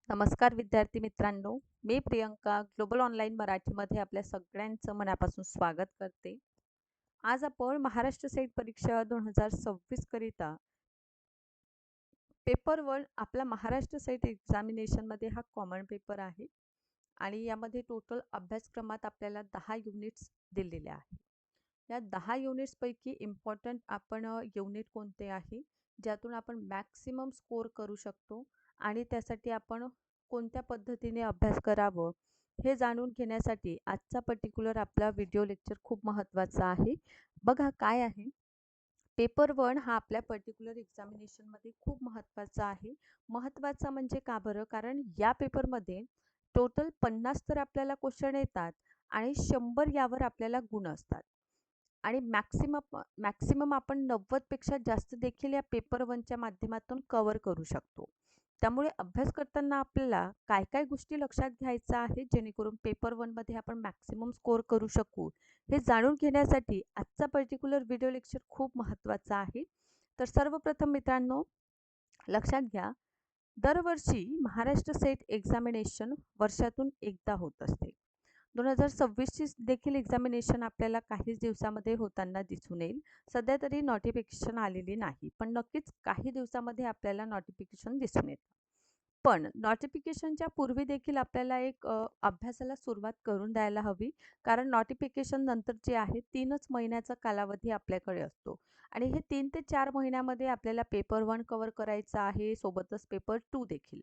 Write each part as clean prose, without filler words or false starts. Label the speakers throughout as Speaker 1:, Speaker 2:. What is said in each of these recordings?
Speaker 1: नमस्कार विद्यार्थी मित्रांनो, मी प्रियंका ग्लोबल ऑनलाईन मराठीमध्ये आपल्या सगळ्यांचं मनापासून स्वागत करते. आज आपण महाराष्ट्र सेट परीक्षा 2026 करिता पेपर 1 आपला महाराष्ट्र सेट एक्झामिनेशनमध्ये हा कॉमन पेपर आहे आणि यामध्ये टोटल अभ्यासक्रमात आपल्याला 10 युनिट्स दिलेले आहेत. या 10 युनिट्सपैकी इम्पॉर्टंट आपण युनिट कोणते आहे, ज्यातून आपण मॅक्सिमम स्कोर करू शकतो आणि त्यासाठी आपण कोणत्या पद्धतीने अभ्यास करावं हे जाणून घेण्यासाठी आजचा पर्टिक्युलर आपला व्हिडिओ लेक्चर खूप महत्त्वाचा आहे. बघा काय आहे, पेपर 1 हा आपल्या पर्टिक्युलर एक्झामिनेशनमध्ये खूप महत्त्वाचा आहे. महत्त्वाचा म्हणजे का बरं? कारण या पेपरमध्ये टोटल 50 तर आपल्याला क्वेश्चन येतात आणि 100 यावर आपल्याला गुण असतात. आणि मॅक्सिमम आपण 90पेक्षा जास्त देखील या पेपर 1च्या माध्यमातून कव्हर करू शकतो. त्यामुळे अभ्यास करताना आपल्याला काय काय गोष्टी लक्षात घ्यायच्या आहेत जेणेकरून पेपर 1मध्ये आपण मॅक्सिमम स्कोर करू शकू, हे जाणून घेण्यासाठी आजचा पर्टिक्युलर व्हिडिओ लेक्चर खूप महत्त्वाचा आहे. तर सर्वप्रथम मित्रांनो, लक्षात घ्या, दरवर्षी महाराष्ट्र सेट एक्झामिनेशन वर्षातून एकदा होत असते. 2026ची देखील एक्झामिनेशन आपल्याला काहीच दिवसामध्ये होताना दिसून येईल. सध्या तरी नोटिफिकेशन आलेली नाही, पण नक्कीच काही दिवसामध्ये आपल्याला नोटिफिकेशन दिसून येतं. पण नोटिफिकेशनच्या पूर्वी देखील आपल्याला एक अभ्यासाला सुरुवात करून द्यायला हवी. कारण नोटिफिकेशन नंतर जे आहे 3च महिन्याचा कालावधी आपल्याकडे असतो आणि हे 3 ते 4 महिन्यामध्ये आपल्याला पेपर 1 कव्हर करायचा आहे, सोबतच पेपर 2 देखील.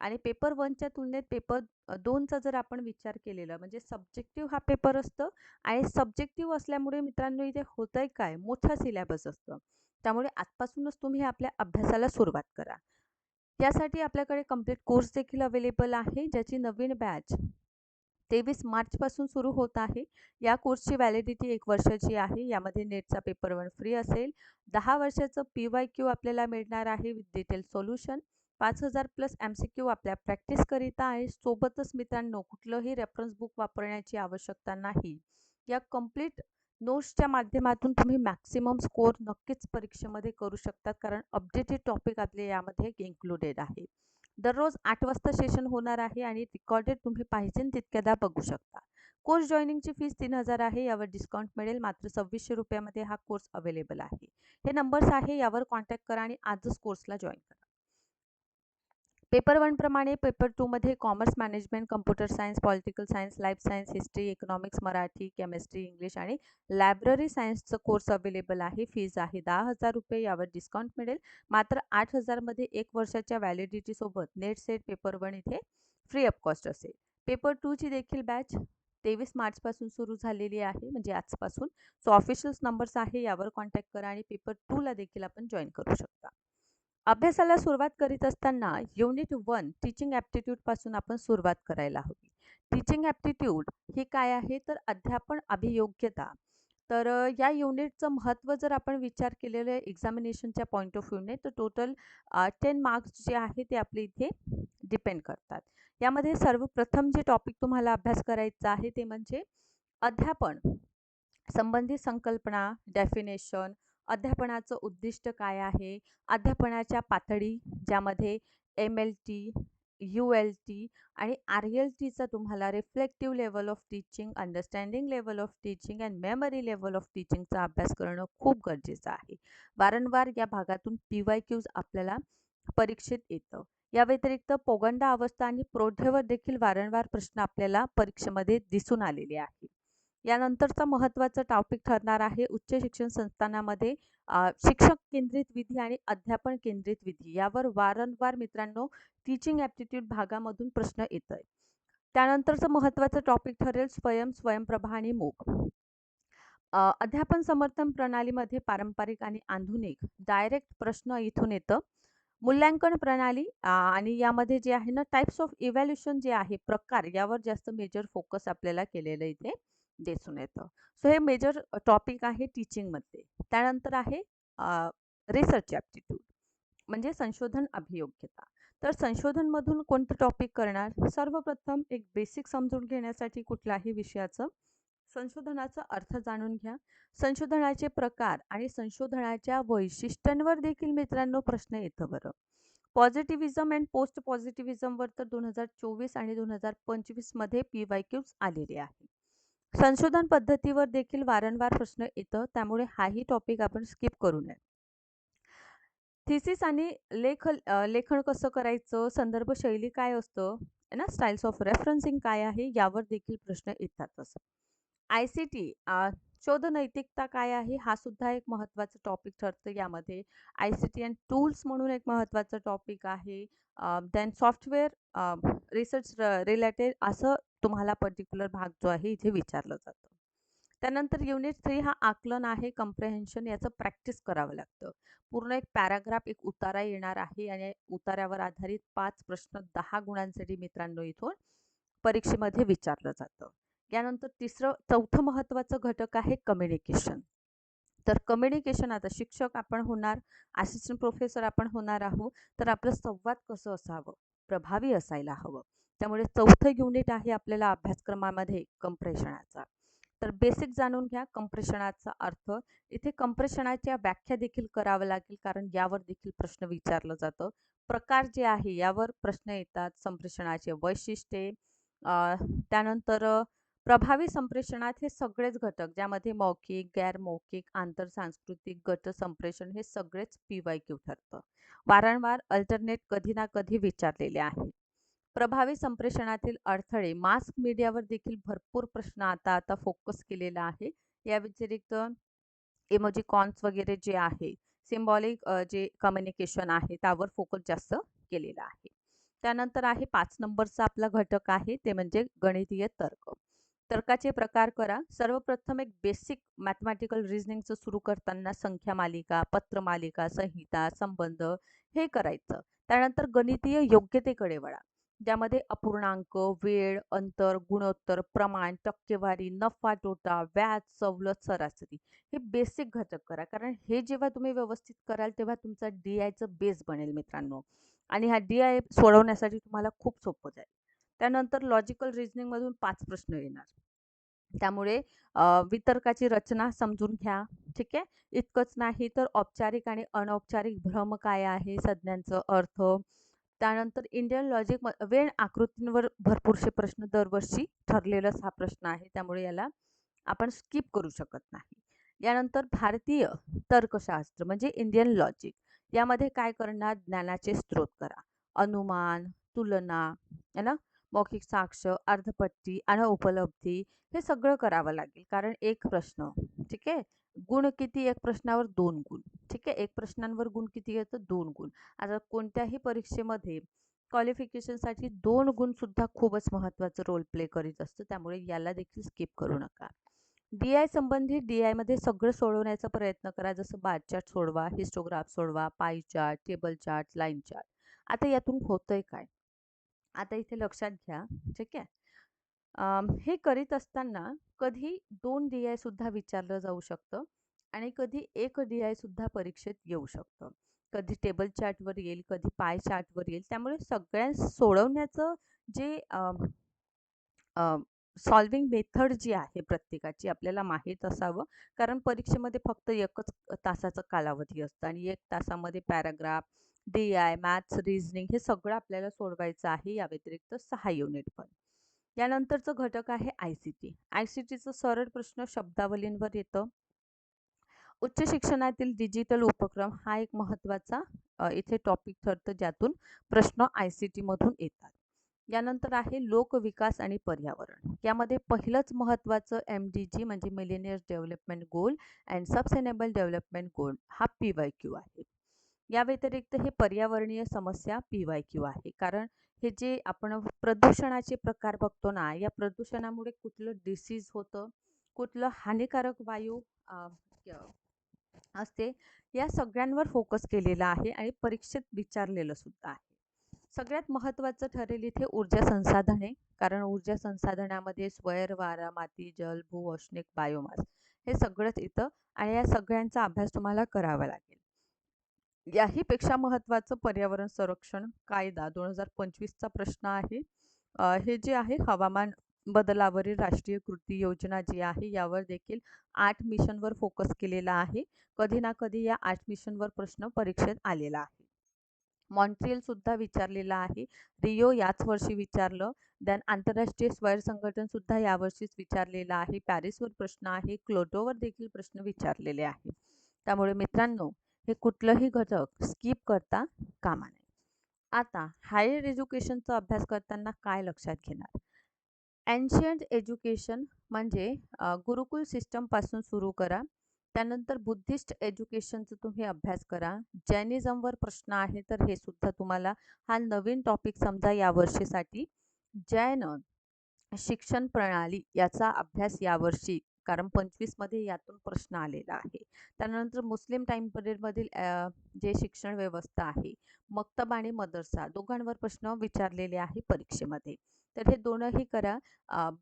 Speaker 1: आणि पेपर 1च्या तुलनेत पेपर 2चा जर आपण विचार केलेला म्हणजे सब्जेक्टिव्ह हा पेपर असतं आणि सब्जेक्टिव्ह असल्यामुळे मित्रांनो इथे होतंय काय, मोठा सिलेबस असतं. त्यामुळे आजपासूनच तुम्ही आपल्या अभ्यासाला सुरुवात करा. यासाठी आपल्याकडे कंप्लीट कोर्स देखील अवेलेबल आहे, ज्याची नवीन बॅच 23 मार्चपासून सुरू होत आहे. या कोर्सची व्हॅलिडिटी 1 वर्षाची आहे. यामध्ये नेटचा पेपर 1 फ्री असेल. 10 वर्षाचं PYQ आपल्याला मिळणार आहे with detail solution. 5000 plus MCQ आपल्या प्रॅक्टिसकरिता आहे. सोबतच मित्रांनो, कुठलंही रेफरन्स बुक वापरण्याची आवश्यकता नाही. या कंप्लीट नोट्सच्या माध्यमातून तुम्ही मॅक्सिमम स्कोर नक्कीच परीक्षेमध्ये करू शकतात, कारण अपडेटेड टॉपिक आपले यामध्ये इन्क्लुडेड आहे. दररोज 8 वाजता सेशन होणार आहे आणि रेकॉर्डेड तुम्ही पाहिजे तितक्यादा बघू शकता. कोर्स जॉईनिंगची फीस 3000 आहे. यावर डिस्काउंट मिळेल. मात्र 2600 रुपयामध्ये हा कोर्स अवेलेबल आहे. हे नंबर्स आहे, यावर कॉन्टॅक्ट करा आणि आजच कोर्सला जॉईन करा. पेपर 1 प्रमाणे पेपर 2 मध्ये commerce management, computer science, political science, life science, history, economics, Marathi, chemistry, English आणि लायब्ररी सायन्सचं कोर्स अवेलेबल आहे. फीज आहे 10,000 रुपये. यावर डिस्काउंट मिळेल. मात्र 8,000 मध्ये 1 वर्षाच्या व्हॅलिडिटीसोबत नेट सेट पेपर 1 इथे फ्री ऑफ कॉस्ट असेल. पेपर 2 ची देखील बॅच 23 मार्चपासून सुरू झालेली आहे, म्हणजे आजपासून. सो ऑफिशियल नंबर्स आहे, यावर कॉन्टॅक्ट करा आणि पेपर 2 ला देखील आपण जॉईन करू शकता. अभ्यासाला सुरुवात करीत असताना युनिट 1 टीचिंग ॲप्टिट्यूड पासून आपण सुरुवात करायला हवी. टीचिंग ॲप्टिट्यूड ही काय आहे, तर अध्यापन अभियोग्यता. तर या युनिटचं महत्त्व जर आपण विचार केलेलं आहे एक्झामिनेशनच्या पॉईंट ऑफ व्ह्यूने, तर टोटल 10 मार्क्स जे आहे ते आपले इथे डिपेंड करतात. यामध्ये सर्वप्रथम जे टॉपिक तुम्हाला अभ्यास करायचा आहे ते म्हणजे अध्यापन संबंधित संकल्पना, डेफिनेशन, अध्यापनाचं उद्दिष्ट काय आहे, अध्यापनाच्या पातळी ज्यामध्ये MLT, ULT आणि RLTचा तुम्हाला reflective level of teaching, understanding level of teaching and memory level of टीचिंगचा अभ्यास करणं खूप गरजेचं आहे. वारंवार या भागातून PYQs आपल्याला परीक्षेत येतं. या व्यतिरिक्त पोगंडा अवस्था आणि प्रौढ्यावर देखील वारंवार प्रश्न आपल्याला परीक्षेमध्ये दिसून आलेले आहेत. यानंतरचा महत्त्वाचा टॉपिक ठरणार आहे उच्च शिक्षण संस्थानामध्ये शिक्षक केंद्रित विधी आणि अध्यापन केंद्रित विधी. यावर वारंवार मित्रांनो टीचिंग ॲप्टिट्यूड भागामधून प्रश्न येत आहे. त्यानंतरचं महत्त्वाचं टॉपिक ठरेल स्वयंप्रभा आणि मूक. अध्यापन समर्थन प्रणालीमध्ये पारंपरिक आणि आधुनिक डायरेक्ट प्रश्न इथून येतं. मूल्यांकन प्रणाली आणि यामध्ये जे आहे ना टाइप्स ऑफ इव्हॅल्युएशन जे आहे प्रकार, यावर जास्त मेजर फोकस आपल्याला केलेलं इथे दिसून येतं. सो हे मेजर टॉपिक आहे टीचिंगमध्ये. त्यानंतर आहे रिसर्च ॲप्टिट्यूड म्हणजे संशोधन अभियोग्यता. तर संशोधनमधून कोणतं टॉपिक करणार? सर्वप्रथम एक बेसिक समजून घेण्यासाठी कुठल्याही विषयाचं संशोधनाचा अर्थ जाणून घ्या. संशोधनाचे प्रकार आणि संशोधनाच्या वैशिष्ट्यांवर देखील मित्रांनो प्रश्न येतं बरं. पॉझिटिव्हिझम अँड पोस्ट पॉझिटिव्हिझमवर तर 2024 आणि 2025 मध्ये PYQs आलेले आहे. संशोधन पद्धतीवर देखील वारंवार प्रश्न येतं, त्यामुळे हाही टॉपिक आपण स्किप करू नये. थिसिस आणि लेखन कसं करायचं, संदर्भ शैली काय असतं, है ना, स्टाईल्स ऑफ रेफरन्सिंग काय आहे, यावर देखील प्रश्न येतातच. ICT शोध नैतिकता काय आहे, हा सुद्धा एक महत्त्वाचा टॉपिक ठरतं यामध्ये. ICT अँड टूल्स म्हणून एक महत्त्वाचं टॉपिक आहे. देन सॉफ्टवेअर रिसर्च रिलेटेड असं तुम्हाला पर्टिक्युलर भाग जो आहे इथे विचारलं जातं. त्यानंतर युनिट 3 हा आकलन आहे, कम्प्रेहेन्शन, याचं प्रॅक्टिस करावं लागतं. पूर्ण एक पॅराग्राफ, एक उतारा येणार आहे आणि उतार्यावर आधारित 5 प्रश्न 10 गुणांसाठी मित्रांनो इथून परीक्षेमध्ये विचारलं जातं. यानंतर चौथं महत्त्वाचं घटक आहे कम्युनिकेशन. तर कम्युनिकेशन, आता शिक्षक आपण होणार, असिस्टंट प्रोफेसर आपण होणार आहोत, तर आपलं संवाद कसं असावं, प्रभावी असायला हवं. त्यामुळे चौथं युनिट आहे आपल्याला अभ्यासक्रमामध्ये कंप्रेशनाचा. तर बेसिक जाणून घ्या कंप्रेशनाचा अर्थ. इथे कंप्रेशनाच्या व्याख्या देखील करावं लागेल, कारण यावर देखील प्रश्न विचारलं जातं. प्रकार जे आहे यावर प्रश्न येतात, संप्रेषणाचे वैशिष्ट्ये, त्यानंतर प्रभावी संप्रेषणात हे सगळेच घटक, ज्यामध्ये मौखिक, गैरमौखिक, आंतरसांस्कृतिक, गट संप्रेषण हे सगळेच PYQ ठरतं. वारंवार अल्टरनेट कधी ना कधी विचारलेले आहे. प्रभावी संप्रेषणातील अडथळे, मास मीडियावर देखील भरपूर प्रश्न आता फोकस केलेला आहे. या व्यतिरिक्त इमोजिकॉन्स वगैरे जे आहे, सिम्बॉलिक जे कम्युनिकेशन आहे त्यावर फोकस जास्त केलेला आहे. त्यानंतर आहे 5 नंबरचा आपला घटक आहे, ते म्हणजे गणितीय तर्क. तर्काचे प्रकार करा. सर्वप्रथम एक बेसिक मॅथमॅटिकल रिझनिंगचं सुरू करताना संख्या मालिका, पत्र मालिका, संहिता, संबंध हे करायचं. त्यानंतर गणितीय योग्यतेकडे वळा, ज्यामध्ये अपूर्णांक, वेळ, अंतर, गुणोत्तर, प्रमाण, टक्केवारी, नफा तोटा, व्याज, सवलत, सरासरी हे बेसिक घटक करा. कारण हे जेव्हा तुम्ही व्यवस्थित कराल तेव्हा तुमचा DIचं बेस बनेल मित्रांनो, आणि हा DI सोडवण्यासाठी तुम्हाला खूप सोपं जाईल. त्यानंतर लॉजिकल रिझनिंगमधून 5 प्रश्न येणार. त्यामुळे वितर्काची रचना समजून घ्या. ठीक आहे. इतकंच नाही तर औपचारिक आणि अनौपचारिक भ्रम काय आहे, संज्ञांचं अर्थ. त्यानंतर इंडियन लॉजिक, वेळ आकृतींवर भरपूरसे प्रश्न दरवर्षी ठरलेलाच हा प्रश्न आहे, त्यामुळे याला आपण स्किप करू शकत नाही. यानंतर भारतीय तर्कशास्त्र म्हणजे इंडियन लॉजिक, यामध्ये काय करणार, ज्ञानाचे स्रोत करा, अनुमान, तुलना, है ना, मौखिक साक्ष, अर्धपट्टी आणि उपलब्धी हे सगळं करावं लागेल. कारण एक प्रश्न, ठीक आहे, गुण किती, एक प्रश्नावर 2 गुण. ठीक आहे, एक प्रश्नांवर गुण किती येतं, 2 गुण. आता कोणत्याही परीक्षेमध्ये क्वालिफिकेशनसाठी 2 गुण सुद्धा खूपच महत्त्वाचं रोल प्ले करीत असतं, त्यामुळे याला देखील स्किप करू नका. DI संबंधित DI मध्ये सगळं सोडवण्याचा प्रयत्न करा, जसं बार चार्ट सोडवा, हिस्टोग्राफ सोडवा, pie chart, table chart, line chart. आता यातून होतंय काय, आता इथे लक्षात घ्या. ठीक आहे. हे करीत असताना कधी 2 DI सुद्धा विचारलं जाऊ शकतं आणि कधी 1 DI सुद्धा परीक्षेत येऊ शकतं. कधी टेबल चार्टवर येईल, कधी पाय चार्टवर येईल. त्यामुळे सगळ्या सोडवण्याचं जे सॉल्विंग मेथड जी आहे प्रत्येकाची आपल्याला माहीत असावं, कारण परीक्षेमध्ये फक्त 1च तासाचा कालावधी असतं आणि 1 तासामध्ये पॅराग्राफ, DI, मॅथ्स, रिझनिंग हे सगळं आपल्याला सोडवायचं आहे. या व्यतिरिक्त 6 युनिट पण. यानंतरचं घटक आहे ICT. ICTचं सरळ प्रश्न शब्दावलींवर येतं. उच्च शिक्षणातील डिजिटल उपक्रम हा एक महत्त्वाचा इथे टॉपिक ठरतं, ज्यातून प्रश्न ICT मधून येतात. यानंतर आहे लोकविकास आणि पर्यावरण. यामध्ये पहिलंच महत्त्वाचं MDG म्हणजे millennium development goal and sustainable development goal हा PYQ आहे. या व्यतिरिक्त हे पर्यावरणीय समस्या PYQ आहे, कारण हे जे आपण प्रदूषणाचे प्रकार बघतो ना, या प्रदूषणामुळे कुठलं डिसीज होतं, कुठलं हानिकारक वायू असते, या सगळ्यांवर फोकस केलेला आहे आणि परीक्षेत विचारलेलं सुद्धा आहे. सगळ्यात महत्त्वाचं ठरेल इथे ऊर्जा संसाधने, कारण ऊर्जा संसाधनामध्ये स्वैर, वारा, माती, जल, भू, औष्णिक, बायोमास हे सगळंच येतं आणि या सगळ्यांचा अभ्यास तुम्हाला करावा लागेल. याही पेक्षा महत्त्वाचं पर्यावरण संरक्षण कायदा 2025चा प्रश्न आहे. हे जे आहे हवामान बदलावरील राष्ट्रीय कृती योजना जी आहे, यावर देखील 8 मिशनवर फोकस केलेला आहे. कधी ना कधी या 8 मिशनवर प्रश्न परीक्षेत आलेला आहे. मॉन्ट्रियलसुद्धा विचारलेलं आहे. रिओ याच वर्षी विचारलं. देन आंतरराष्ट्रीय स्वैर संघटनसुद्धा यावर्षीच विचारलेलं आहे. पॅरिसवर प्रश्न आहे. क्योटोवर देखील प्रश्न विचारलेले आहे. त्यामुळे मित्रांनो, हे कुठलंही घटक स्किप करता कामा नये. आता हायर एज्युकेशनचा अभ्यास करताना काय लक्षात घेणार? एन्शियंट एज्युकेशन म्हणजे गुरुकुल सिस्टमपासून सुरू करा. त्यानंतर बुद्धिस्ट एज्युकेशनचा तुम्ही अभ्यास करा. जैनिझमवर प्रश्न आहे, तर हे सुद्धा तुम्हाला हा नवीन टॉपिक समजा यावर्षीसाठी. जैन शिक्षण प्रणाली याचा अभ्यास यावर्षी, कारण 25 मध्ये यातून प्रश्न आलेला आहे. त्यानंतर मुस्लिम टाइम पिरियडमधील जे शिक्षण व्यवस्था आहे, मक्तब आणि मदरसा दोघांवर प्रश्न विचारलेले आहे परीक्षेमध्ये. तर हे दोनही करा.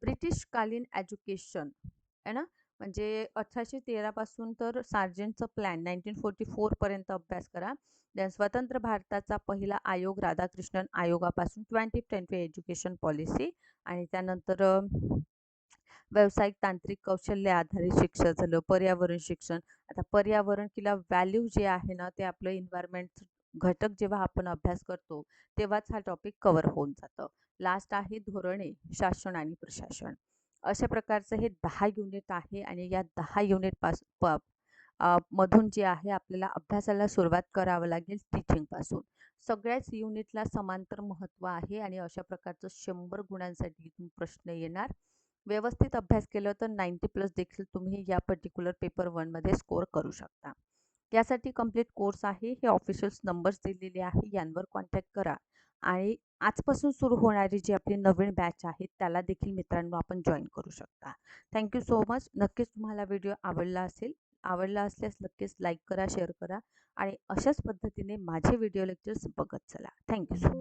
Speaker 1: ब्रिटिशकालीन एज्युकेशन आहे ना, म्हणजे 1813 पासून तर सार्जंटचं प्लॅन 1944 पर्यंत अभ्यास करा. देन स्वतंत्र भारताचा पहिला आयोग राधाकृष्णन आयोगापासून 2020 एज्युकेशन पॉलिसी, आणि त्यानंतर व्यावसायिक तांत्रिक कौशल्य आधारित शिक्षण झालं. पर्यावरण शिक्षण, आता पर्यावरण किंवा व्हॅल्यू जे आहे ना, ते आपलं इन्व्हायरमेंट घटक जेव्हा आपण अभ्यास करतो तेव्हाच हा टॉपिक कव्हर होऊन जातं. लास्ट आहे धोरणे, शासन आणि प्रशासन. अशा प्रकारचं हे 10 युनिट आहे आणि या 10 मधून जे आहे आपल्याला अभ्यासाला सुरुवात करावं लागेल टीचिंगपासून. सगळ्याच युनिटला समांतर महत्त्व आहे आणि अशा प्रकारचं 100 गुणांसाठी इथून प्रश्न येणार. व्यवस्थित अभ्यास केलं तर 90+ देखील तुम्ही या पर्टिक्युलर पेपर 1मध्ये स्कोर करू शकता. यासाठी कंप्लीट कोर्स आहे. हे ऑफिशियल नंबर्स दिलेले आहे, यांवर कॉन्टॅक्ट करा आणि आजपासून सुरू होणारी जी आपली नवीन बॅच आहे त्याला देखील मित्रांनो आपण जॉईन करू शकता. Thank you so much. नक्कीच तुम्हाला व्हिडिओ आवडला असेल. आवडला असल्यास नक्कीच लाईक करा, शेअर करा आणि अशाच पद्धतीने माझे व्हिडिओ लेक्चर्स बघत चला. Thank you so much.